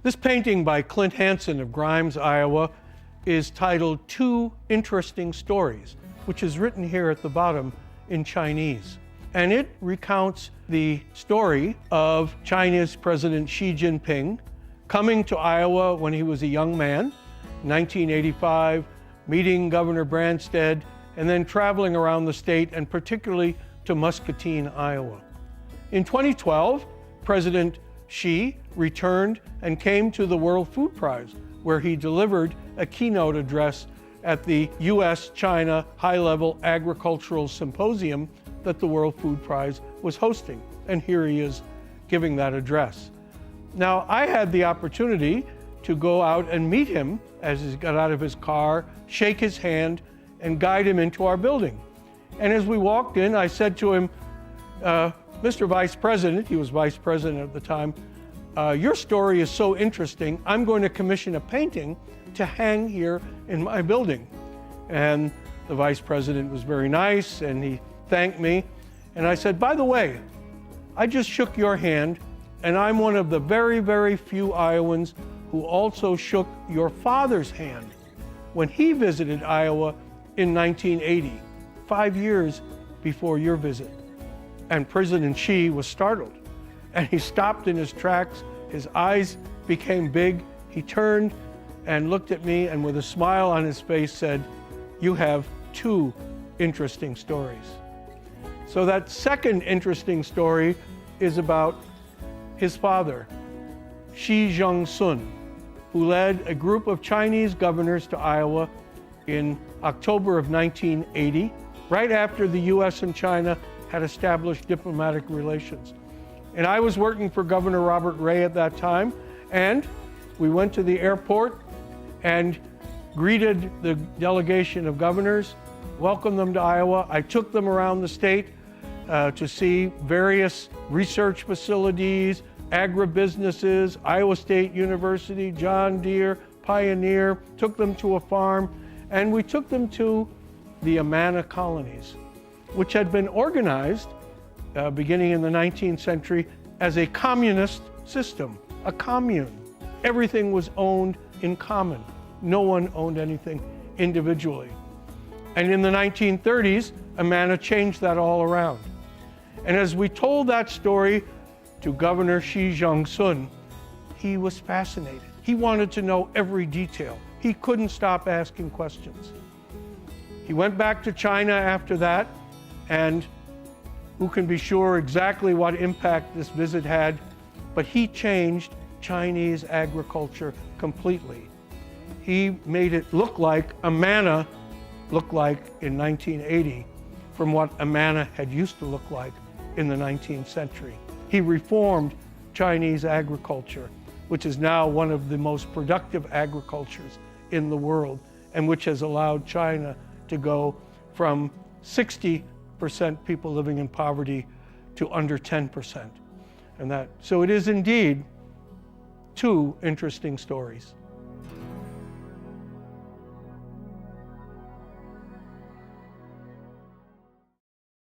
This painting by Clint Hansen of Grimes, Iowa, is titled Two Interesting Stories, which is written here at the bottom in Chinese. And it recounts the story of China's President Xi Jinping coming to Iowa when he was a young man, 1985, meeting Governor Branstad, and then traveling around the state and particularly to Muscatine, Iowa. In 2012, President Xi returned and came to the World Food Prize, where he delivered a keynote address at the U.S.-China High-Level Agricultural Symposium that the World Food Prize was hosting. And here he is giving that address. Now, I had the opportunity to go out and meet him as he got out of his car, shake his hand, and guide him into our building. And as we walked in, I said to him, Mr. Vice President, he was Vice President at the time, your story is so interesting, I'm going to commission a painting to hang here in my building. And the Vice President was very nice, and he thanked me. And I said, by the way, I just shook your hand, and I'm one of the very, very few Iowans who also shook your father's hand when he visited Iowa in 1980, 5 years before your visit. And President Xi was startled, and he stopped in his tracks. His eyes became big. He turned and looked at me, and with a smile on his face said, you have two interesting stories. So that second interesting story is about his father, Xi Jinping, who led a group of Chinese governors to Iowa in October of 1980, right after the US and China had established diplomatic relations. And I was working for Governor Robert Ray at that time, and we went to the airport and greeted the delegation of governors, welcomed them to Iowa. I took them around the state to see various research facilities, agribusinesses, Iowa State University, John Deere, Pioneer, took them to a farm, and we took them to the Amana colonies, which had been organized beginning in the 19th century as a communist system, a commune. Everything was owned in common. No one owned anything individually. And in the 1930s, Amana changed that all around. And as we told that story to Governor Xi Jinping, he was fascinated. He wanted to know every detail. He couldn't stop asking questions. He went back to China after that, and who can be sure exactly what impact this visit had, but he changed Chinese agriculture completely. He made it look like Amana looked like in 1980 from what Amana had used to look like in the 19th century. He reformed Chinese agriculture, which is now one of the most productive agricultures in the world, and which has allowed China to go from 60% people living in poverty to under 10%. So it is indeed two interesting stories.